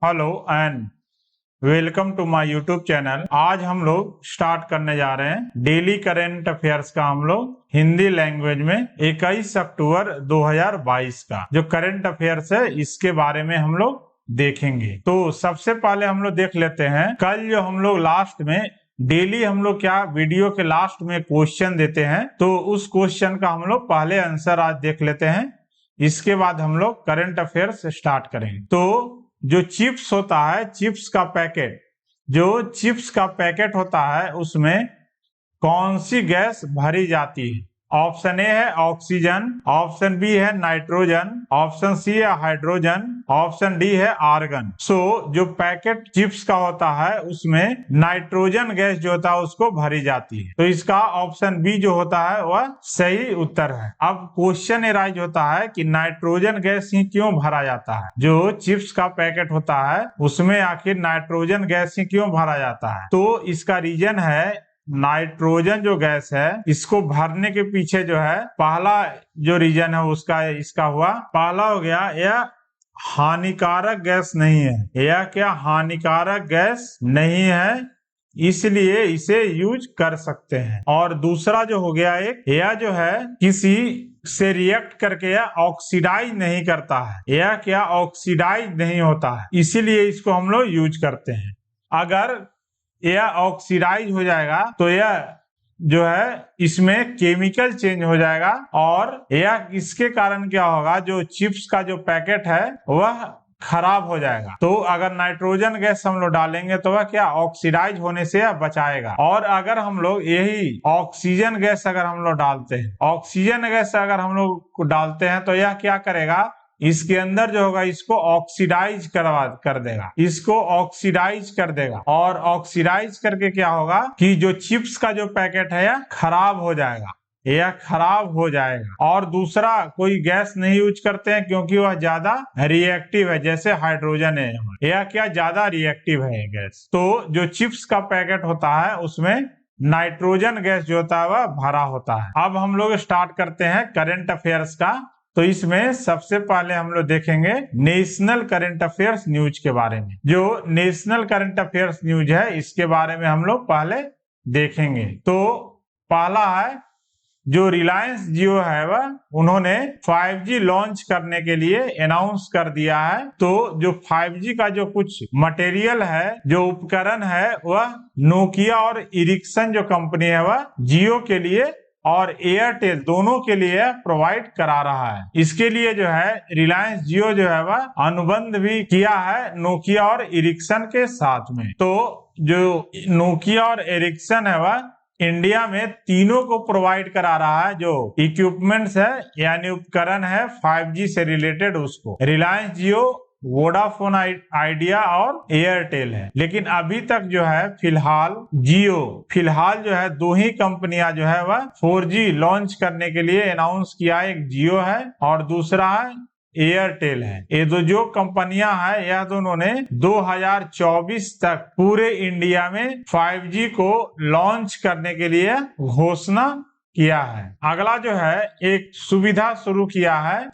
Hello and welcome to my YouTube channel. आज हम लोग स्टार्ट करने जा रहे हैं डेली करंट अफेयर्स का। हम लोग हिंदी लैंग्वेज में 21 अक्टूबर 2022 का जो करंट अफेयर्स है इसके बारे में हम लोग देखेंगे। तो सबसे पहले हम लोग देख लेते हैं कल जो हम लोग लास्ट में डेली हम लोग क्या वीडियो के लास्ट में क्वेश्चन देते हैं, तो उस क्वेश्चन का हम लोग पहले आंसर आज देख लेते हैं। इसके बाद हम लोग करंट अफेयर्स स्टार्ट करेंगे। तो जो चिप्स होता है, चिप्स का पैकेट, जो चिप्स का पैकेट होता है उसमें कौन सी गैस भरी जाती है? ऑप्शन ए है ऑक्सीजन, ऑप्शन बी है नाइट्रोजन, ऑप्शन सी है हाइड्रोजन, ऑप्शन डी है आर्गन। जो पैकेट चिप्स का होता है उसमें नाइट्रोजन गैस जो होता है उसको भरी जाती है। तो इसका ऑप्शन बी जो होता है वह सही उत्तर है। अब क्वेश्चन एराइज होता है कि नाइट्रोजन गैस ही क्यों भरा जाता है? जो चिप्स का पैकेट होता है उसमें आखिर नाइट्रोजन गैस ही क्यों भरा जाता है? तो इसका रीजन है नाइट्रोजन जो गैस है इसको भरने के पीछे जो है पहला जो रीजन है उसका इसका हुआ। पहला हो गया यह हानिकारक गैस नहीं है, यह क्या हानिकारक गैस नहीं है, इसलिए इसे यूज कर सकते हैं। और दूसरा जो हो गया एक यह जो है किसी से रिएक्ट करके यह ऑक्सीडाइज नहीं करता है, यह क्या ऑक्सीडाइज नहीं होता है, इसीलिए इसको हम लोग यूज करते हैं। अगर यह ऑक्सीडाइज हो जाएगा तो यह जो है इसमें केमिकल चेंज हो जाएगा और यह इसके कारण क्या होगा, जो चिप्स का जो पैकेट है वह खराब हो जाएगा। तो अगर नाइट्रोजन गैस हम लोग डालेंगे तो वह क्या ऑक्सीडाइज होने से बचाएगा। और अगर हम लोग यही ऑक्सीजन गैस अगर हम लोग डालते हैं, ऑक्सीजन गैस अगर हम लोग डालते हैं तो यह क्या करेगा, इसके अंदर जो होगा इसको ऑक्सीडाइज कर देगा, इसको ऑक्सीडाइज कर देगा। और ऑक्सीडाइज करके क्या होगा कि जो चिप्स का जो पैकेट है यह खराब हो जाएगा, यह खराब हो जाएगा। और दूसरा कोई गैस नहीं यूज करते हैं क्योंकि वह ज्यादा रिएक्टिव है, जैसे हाइड्रोजन है, यह क्या ज्यादा रिएक्टिव है गैस। तो जो चिप्स का पैकेट होता है उसमें नाइट्रोजन गैस जो होता है वह भरा होता है। अब हम लोग स्टार्ट करते हैं करंट अफेयर्स का। तो इसमें सबसे पहले हम लोग देखेंगे नेशनल करंट अफेयर्स न्यूज के बारे में। जो नेशनल करंट अफेयर्स न्यूज है इसके बारे में हम लोग पहले देखेंगे। तो पहला है जो रिलायंस जियो है वह उन्होंने 5G लॉन्च करने के लिए अनाउंस कर दिया है। तो जो 5G का जो कुछ मटेरियल है, जो उपकरण है, वह नोकिया और एरिक्सन जो कंपनी है वह जियो के लिए और एयरटेल दोनों के लिए प्रोवाइड करा रहा है। इसके लिए जो है रिलायंस जियो जो है वह अनुबंध भी किया है नोकिया और एरिक्सन के साथ में। तो जो नोकिया और एरिक्सन है वह इंडिया में तीनों को प्रोवाइड करा रहा है, जो इक्विपमेंट्स है यानी उपकरण है 5G से रिलेटेड, उसको रिलायंस जियो, वोडाफोन आइडिया और एयरटेल है। लेकिन अभी तक जो है फिलहाल जो है दो ही कंपनियां जो है वह 4G लॉन्च करने के लिए अनाउंस किया है। एक जियो है और दूसरा है एयरटेल है। ये जो कंपनियां हैं यह दोनों ने 2024 तक पूरे इंडिया में 5G को लॉन्च करने के लिए घोषणा किया है। अगला जो है एक सुविधा शुरू किया है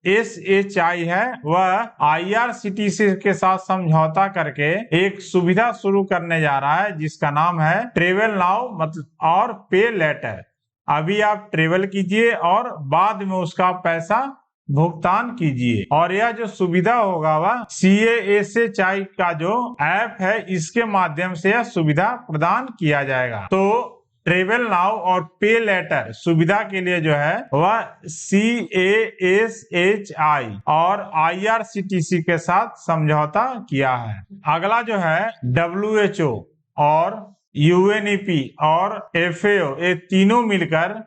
CASHI है, वह IRCTC के साथ समझौता करके एक सुविधा शुरू करने जा रहा है जिसका नाम है ट्रेवल नाउ और पे लेटर। अभी आप ट्रेवल कीजिए और बाद में उसका पैसा भुगतान कीजिए। और यह जो सुविधा होगा वह CASHI का जो ऐप है इसके माध्यम से यह सुविधा प्रदान किया जाएगा। तो ट्रेवल नाउ और पे लेटर सुविधा के लिए जो है वह CASHI और IRCTC के साथ समझौता किया है। अगला जो है WHO और UNEP और FAO ये तीनों मिलकर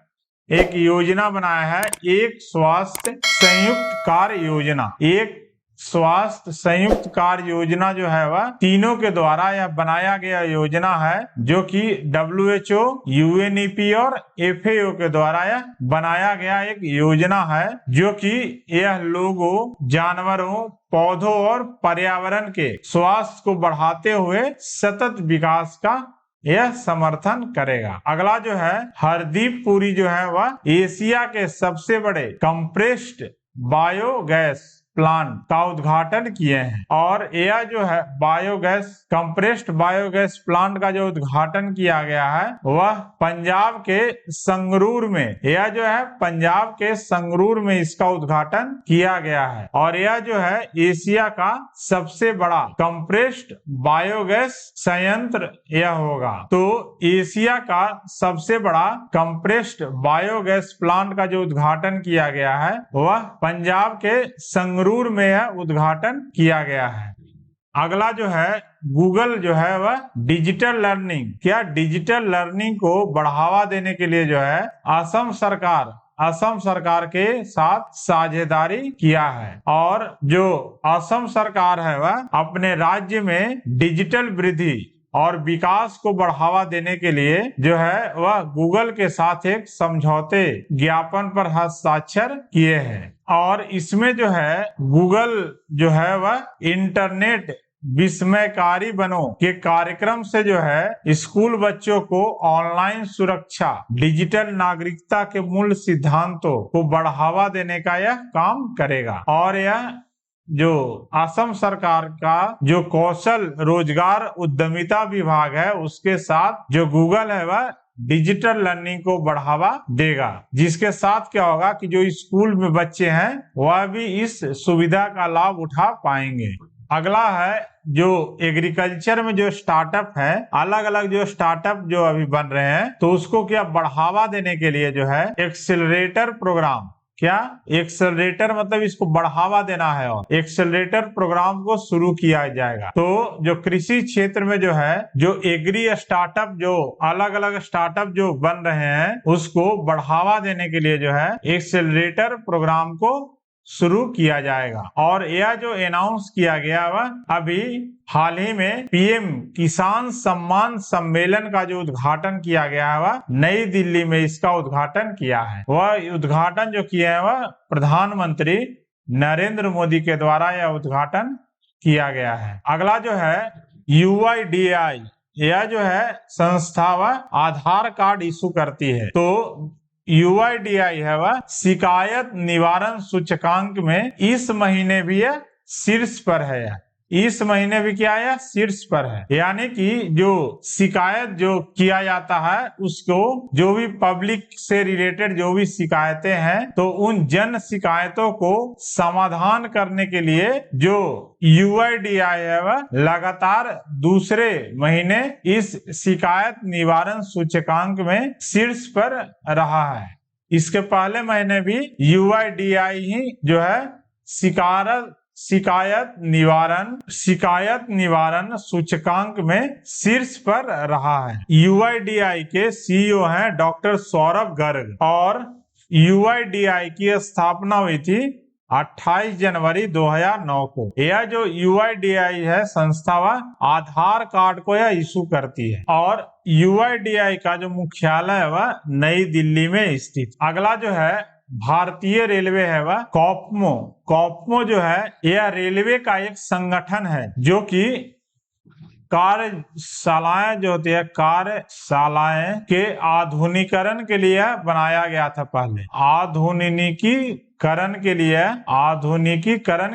एक योजना बनाया है, एक स्वास्थ्य संयुक्त कार्य योजना। एक स्वास्थ्य संयुक्त कार्य योजना जो है वह तीनों के द्वारा यह बनाया गया योजना है, जो कि WHO, UNEP और FAO के द्वारा यह बनाया गया एक योजना है, जो कि यह लोगों, जानवरों, पौधों और पर्यावरण के स्वास्थ्य को बढ़ाते हुए सतत विकास का यह समर्थन करेगा। अगला जो है हरदीप पुरी जो है वह एशिया के सबसे बड़े कंप्रेस्ड बायोगैस प्लांट का उद्घाटन किए हैं। और यह जो है बायोगैस कंप्रेस्ड बायोगैस प्लांट का जो उद्घाटन किया गया है वह पंजाब के संगरूर में, यह जो है पंजाब के संगरूर में इसका उद्घाटन किया गया है। और यह जो है एशिया का सबसे बड़ा कंप्रेस्ड बायोगैस संयंत्र यह होगा। तो एशिया का सबसे बड़ा कंप्रेस्ड बायोगैस प्लांट का जो उद्घाटन किया गया है वह पंजाब के संगरूर में यह उद्घाटन किया गया है। अगला जो है गूगल जो है वह डिजिटल लर्निंग, क्या डिजिटल लर्निंग को बढ़ावा देने के लिए जो है असम सरकार के साथ साझेदारी किया है। और जो असम सरकार है वह अपने राज्य में डिजिटल वृद्धि और विकास को बढ़ावा देने के लिए जो है वह गूगल के साथ एक समझौते ज्ञापन पर हस्ताक्षर किए हैं। और इसमें जो है गूगल जो है वह इंटरनेट विस्मयकारी बनो के कार्यक्रम से जो है स्कूल बच्चों को ऑनलाइन सुरक्षा, डिजिटल नागरिकता के मूल सिद्धांतों को बढ़ावा देने का यह काम करेगा। और यह जो असम सरकार का जो कौशल रोजगार उद्यमिता विभाग है उसके साथ जो गूगल है वह डिजिटल लर्निंग को बढ़ावा देगा, जिसके साथ क्या होगा कि जो स्कूल में बच्चे हैं वह भी इस सुविधा का लाभ उठा पाएंगे। अगला है जो एग्रीकल्चर में जो स्टार्टअप है, अलग अलग जो स्टार्टअप जो अभी बन रहे हैं तो उसको क्या बढ़ावा देने के लिए जो है एक्सेलरेटर प्रोग्राम, क्या एक्सेलरेटर मतलब इसको बढ़ावा देना है और एक्सेलरेटर प्रोग्राम को शुरू किया जाएगा। तो जो कृषि क्षेत्र में जो है जो एग्री स्टार्टअप जो अलग अलग स्टार्टअप जो बन रहे हैं उसको बढ़ावा देने के लिए जो है एक्सेलरेटर प्रोग्राम को शुरू किया जाएगा। और यह जो अनाउंस किया गया वह अभी हाल ही में पीएम किसान सम्मान सम्मेलन का जो उद्घाटन किया गया है वह नई दिल्ली में इसका उद्घाटन किया है। वह उद्घाटन जो किया है वह प्रधानमंत्री नरेंद्र मोदी के द्वारा यह उद्घाटन किया गया है। अगला जो है UIDAI, यह जो है संस्था वह आधार कार्ड इशू करती है। तो UIDAI है वह शिकायत निवारण सूचकांक में इस महीने भी यह शीर्ष पर है। इस महीने भी क्या है, शीर्ष पर है। यानी कि जो शिकायत जो किया जाता है उसको जो भी पब्लिक से रिलेटेड जो भी शिकायतें हैं तो उन जन शिकायतों को समाधान करने के लिए जो UIDAI है वह लगातार दूसरे महीने इस शिकायत निवारण सूचकांक में शीर्ष पर रहा है। इसके पहले महीने भी UIDAI ही जो है शिकायत निवारण सूचकांक में शीर्ष पर रहा है। UIDAI के CEO हैं डॉक्टर सौरभ गर्ग और UIDAI की स्थापना हुई थी 28 जनवरी 2009 को। यह जो UIDAI है संस्था वह आधार कार्ड को यह इशू करती है और UIDAI का जो मुख्यालय है वह नई दिल्ली में स्थित। अगला जो है भारतीय रेलवे है वह कॉपमो जो है यह रेलवे का एक संगठन है जो कि कार्यशालाएं जो होती है कार्यशालाएं के आधुनिकीकरण के लिए बनाया गया था। पहले आधुनिकीकरण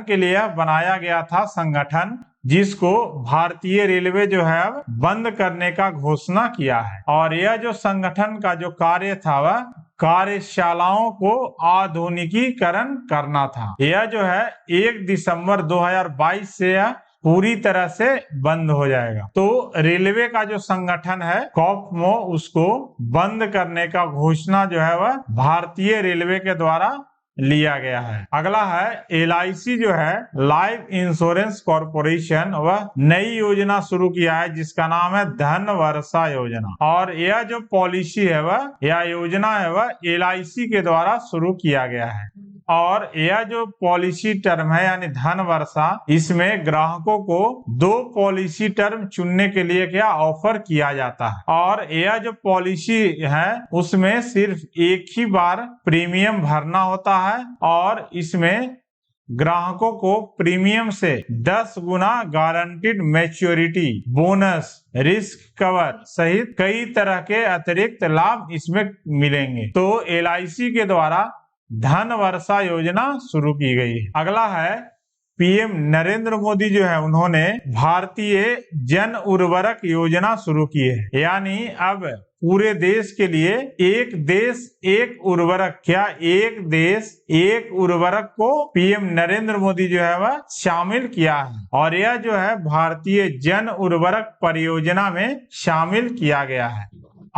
के लिए बनाया गया था संगठन, जिसको भारतीय रेलवे जो है बंद करने का घोषणा किया है। और यह जो संगठन का जो कार्य था वह कार्यशालाओं को आधुनिकीकरण करना था। यह जो है 1 दिसंबर 2022 से यह पूरी तरह से बंद हो जाएगा। तो रेलवे का जो संगठन है कॉपमो उसको बंद करने का घोषणा जो है वह भारतीय रेलवे के द्वारा लिया गया है। अगला है LIC जो है लाइफ इंश्योरेंस कॉर्पोरेशन, वह नई योजना शुरू किया है जिसका नाम है धन वर्षा योजना। और यह जो पॉलिसी है वह यह योजना है वह LIC के द्वारा शुरू किया गया है। और यह जो पॉलिसी टर्म है यानी धन वर्षा, इसमें ग्राहकों को 2 पॉलिसी टर्म चुनने के लिए क्या ऑफर किया जाता है। और यह जो पॉलिसी है उसमें सिर्फ एक ही बार प्रीमियम भरना होता है और इसमें ग्राहकों को प्रीमियम से 10 गुना guaranteed maturity bonus, risk cover सहित कई तरह के अतिरिक्त लाभ इसमें मिलेंगे। तो LIC के द्वारा धन वर्षा योजना शुरू की गई है। अगला है पीएम नरेंद्र मोदी जो है उन्होंने भारतीय जन उर्वरक योजना शुरू की है, यानी अब पूरे देश के लिए एक देश एक उर्वरक, क्या एक देश एक उर्वरक को पीएम नरेंद्र मोदी जो है वह शामिल किया है और यह जो है भारतीय जन उर्वरक परियोजना में शामिल किया गया है।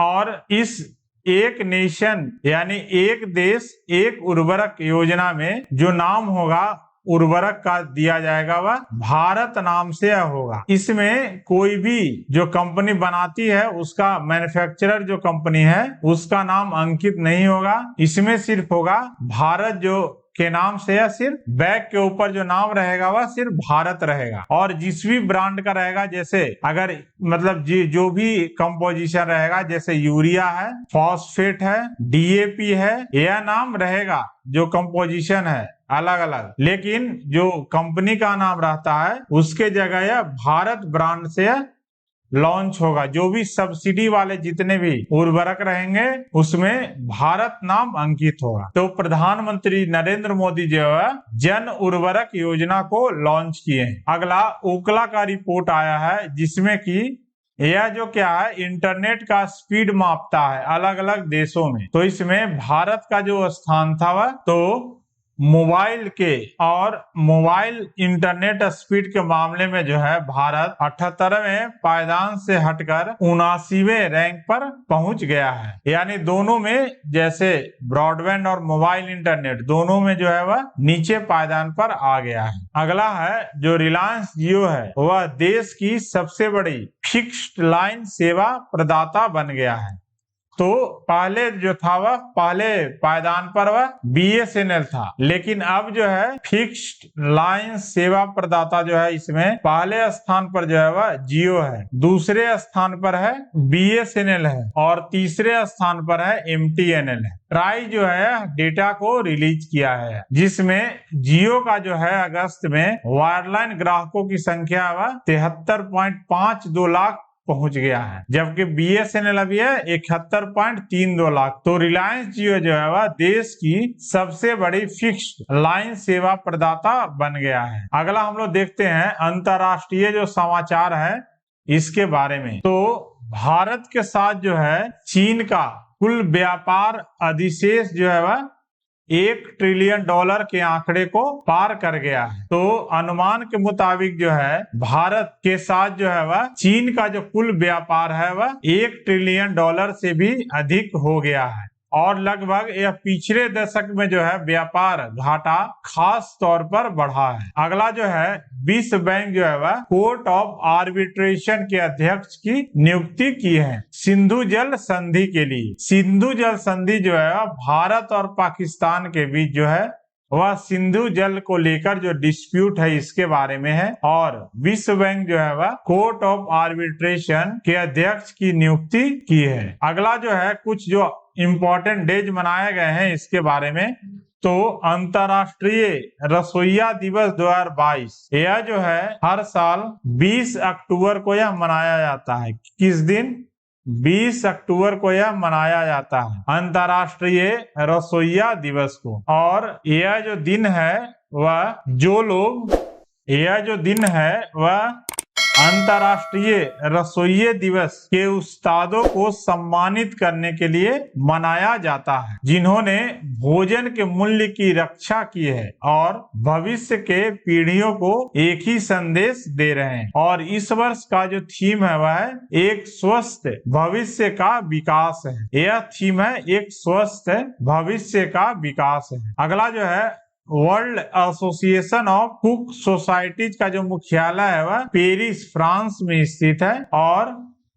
और इस एक नेशन यानी एक देश एक उर्वरक योजना में जो नाम होगा उर्वरक का दिया जाएगा वह भारत नाम से होगा। इसमें कोई भी जो कंपनी बनाती है उसका मैन्युफैक्चरर जो कंपनी है उसका नाम अंकित नहीं होगा, इसमें सिर्फ होगा भारत जो के नाम से या सिर्फ बैग के ऊपर जो नाम रहेगा वह सिर्फ भारत रहेगा। और जिस भी ब्रांड का रहेगा, जैसे अगर मतलब जो भी कंपोजिशन रहेगा, जैसे यूरिया है, फॉस्फेट है, डीएपी है, यह नाम रहेगा जो कंपोजिशन है अलग अलग, लेकिन जो कंपनी का नाम रहता है उसके जगह यह भारत ब्रांड से लॉन्च होगा। जो भी सब्सिडी वाले जितने भी उर्वरक रहेंगे उसमें भारत नाम अंकित होगा। तो प्रधानमंत्री नरेंद्र मोदी जो है जन उर्वरक योजना को लॉन्च किए हैं। अगला ओकला का रिपोर्ट आया है जिसमें कि यह जो क्या है इंटरनेट का स्पीड मापता है अलग अलग देशों में। तो इसमें भारत का जो स्थान था वह तो मोबाइल के और मोबाइल इंटरनेट स्पीड के मामले में जो है भारत 78वें पायदान से हटकर 79वें रैंक पर पहुंच गया है। यानी दोनों में जैसे ब्रॉडबैंड और मोबाइल इंटरनेट दोनों में जो है वह नीचे पायदान पर आ गया है। अगला है जो रिलायंस जियो है वह देश की सबसे बड़ी फिक्स्ड लाइन सेवा प्रदाता बन गया है। तो पहले जो था वह पहले पायदान पर वह बीएसएनएल था, लेकिन अब जो है फिक्स्ड लाइन सेवा प्रदाता जो है इसमें पहले स्थान पर जो है वह जियो है, दूसरे स्थान पर है बीएसएनएल है और तीसरे स्थान पर है एमटीएनएल है। ट्राई जो है डेटा को रिलीज किया है जिसमें जियो का जो है अगस्त में वायरलाइन ग्राहकों की संख्या वह 73.52 लाख पहुंच गया है, जबकि बीएसएनएल अभी है 71.32 लाख। तो रिलायंस जियो जो है वह देश की सबसे बड़ी फिक्स्ड लाइन सेवा प्रदाता बन गया है। अगला हम लोग देखते हैं अंतर्राष्ट्रीय जो समाचार है इसके बारे में। तो भारत के साथ जो है चीन का कुल व्यापार अधिशेष जो है वह $1 ट्रिलियन के आंकड़े को पार कर गया है। तो अनुमान के मुताबिक जो है भारत के साथ जो है वह चीन का जो कुल व्यापार है वह $1 ट्रिलियन से भी अधिक हो गया है और लगभग यह पिछले दशक में जो है व्यापार घाटा खास तौर पर बढ़ा है। अगला जो है विश्व बैंक जो है वह कोर्ट ऑफ आर्बिट्रेशन के अध्यक्ष की नियुक्ति की है सिंधु जल संधि के लिए। सिंधु जल संधि जो है भारत और पाकिस्तान के बीच जो है वह सिंधु जल को लेकर जो डिस्प्यूट है इसके बारे में है और विश्व बैंक जो है वह कोर्ट ऑफ आर्बिट्रेशन के अध्यक्ष की नियुक्ति की है। अगला जो है कुछ जो इम्पोर्टेंट डेज मनाए गए हैं इसके बारे में। तो अंतर्राष्ट्रीय रसोइया दिवस 2022 यह जो है हर साल 20 अक्टूबर को यह मनाया जाता है। किस दिन? 20 अक्टूबर को यह मनाया जाता है अंतर्राष्ट्रीय रसोइया दिवस को। और यह जो दिन है वह अंतर्राष्ट्रीय रसोइये दिवस के उस्तादों को सम्मानित करने के लिए मनाया जाता है जिन्होंने भोजन के मूल्य की रक्षा की है और भविष्य के पीढ़ियों को एक ही संदेश दे रहे हैं। और इस वर्ष का जो थीम है वह है एक स्वस्थ भविष्य का विकास है। यह थीम है एक स्वस्थ भविष्य का विकास है। अगला जो है world association of cook societies का जो मुख्यालय है वह पेरिस फ्रांस में स्थित है और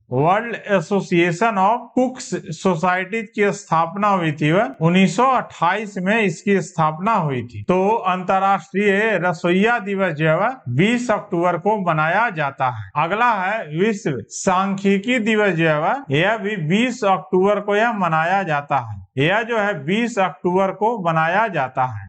वर्ल्ड एसोसिएशन ऑफ कुक्स सोसाइटीज की स्थापना हुई थी वह 1928 में इसकी स्थापना हुई थी। तो अंतर्राष्ट्रीय रसोइया दिवस जो है वह 20 अक्टूबर को मनाया जाता है। अगला है विश्व सांख्यिकी दिवस जो है वह यह भी 20 अक्टूबर को यह मनाया जाता है। यह जो है 20 अक्टूबर को मनाया जाता है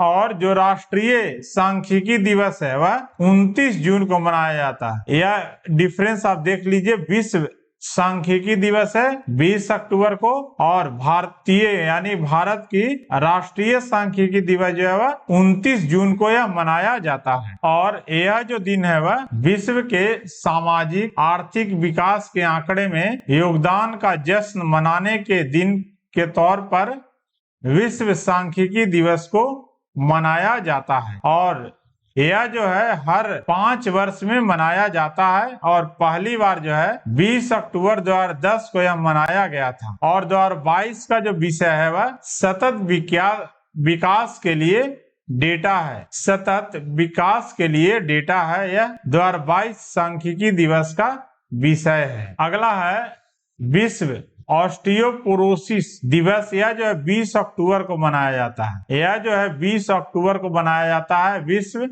और जो राष्ट्रीय सांख्यिकी दिवस है वह 29 जून को मनाया जाता है। यह डिफरेंस आप देख लीजिए, विश्व सांख्यिकी दिवस है 20 अक्टूबर को, और भारतीय यानी भारत की राष्ट्रीय सांख्यिकी दिवस जो है वह 29 जून को यह मनाया जाता है। और यह जो दिन है वह विश्व के सामाजिक आर्थिक विकास के आंकड़े में योगदान का जश्न मनाने के दिन के तौर पर विश्व सांख्यिकी दिवस को मनाया जाता है। और यह जो है हर 5 वर्ष में मनाया जाता है, और पहली बार जो है 20 अक्टूबर 2010 को यह मनाया गया था। और 2022 का जो विषय है वह सतत विकास के लिए डेटा है। सतत विकास के लिए डेटा है, यह 2022 सांख्यिकी दिवस का विषय है। अगला है विश्व ऑस्टियोपोरोसिस दिवस। यह जो है 20 अक्टूबर को मनाया जाता है। यह जो है 20 अक्टूबर को मनाया जाता है विश्व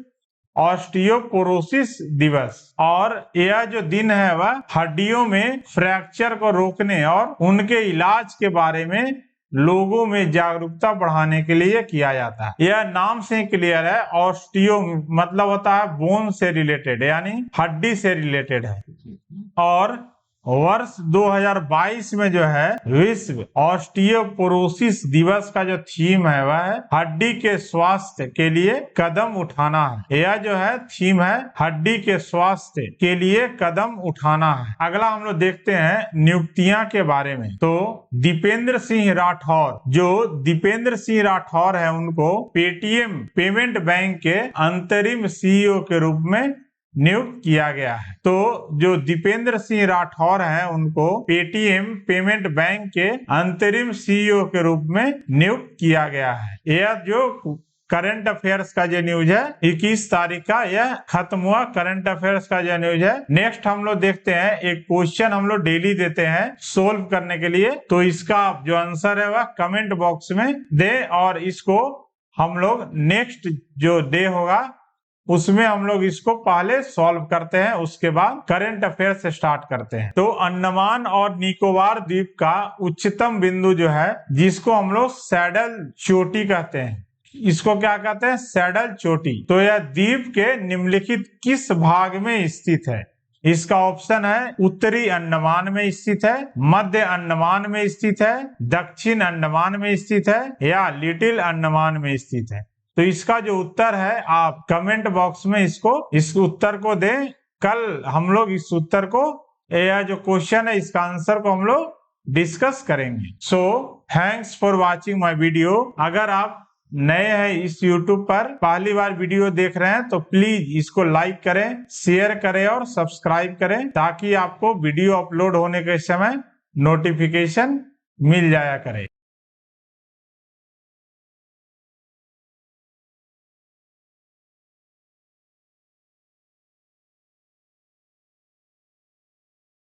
ऑस्टियोपोरोसिस दिवस। और यह जो दिन है वह हड्डियों में फ्रैक्चर को रोकने और उनके इलाज के बारे में लोगों में जागरूकता बढ़ाने के लिए किया जाता है। यह नाम से क्लियर है, ऑस्टियो मतलब होता है बोन से रिलेटेड, यानी हड्डी से रिलेटेड है। और वर्ष 2022 में जो है विश्व ऑस्टियोपोरोसिस दिवस का जो थीम है वह है हड्डी के स्वास्थ्य के लिए कदम उठाना है। यह जो है थीम है हड्डी के स्वास्थ्य के लिए कदम उठाना है। अगला हम लोग देखते हैं नियुक्तियां के बारे में। तो दीपेंद्र सिंह राठौर, जो दीपेंद्र सिंह राठौर है, उनको पेटीएम पेमेंट बैंक के अंतरिम सीईओ के रूप में नियुक्त किया गया है। तो जो दीपेंद्र सिंह राठौर हैं उनको पेटीएम पेमेंट बैंक के अंतरिम सीईओ के रूप में नियुक्त किया गया है। यह जो करंट अफेयर्स का जो न्यूज है 21 तारीख का यह खत्म हुआ। करंट अफेयर्स का जो न्यूज है। नेक्स्ट हम लोग देखते हैं, एक क्वेश्चन हम लोग डेली देते हैं सोल्व करने के लिए। तो इसका जो आंसर है वह कमेंट बॉक्स में दे, और इसको हम लोग नेक्स्ट जो डे होगा उसमें हम लोग इसको पहले सॉल्व करते हैं, उसके बाद करंट अफेयर से स्टार्ट करते हैं। तो अंडमान और निकोबार द्वीप का उच्चतम बिंदु जो है, जिसको हम लोग सैडल चोटी कहते हैं, इसको क्या कहते हैं? सैडल चोटी। तो यह द्वीप के निम्नलिखित किस भाग में स्थित है? इसका ऑप्शन है उत्तरी अंडमान में स्थित है, मध्य अंडमान में स्थित है, दक्षिण अंडमान में स्थित है, या लिटिल अंडमान में स्थित है। तो इसका जो उत्तर है आप कमेंट बॉक्स में इस उत्तर को दें। कल हम लोग इस उत्तर को, यह जो क्वेश्चन है इसका आंसर को हम लोग डिस्कस करेंगे। So thanks for watching my video. अगर आप नए हैं इस YouTube पर, पहली बार वीडियो देख रहे हैं, तो प्लीज इसको लाइक करें, शेयर करें और सब्सक्राइब करें, ताकि आपको वीडियो अपलोड होने के समय नोटिफिकेशन मिल जाया करे।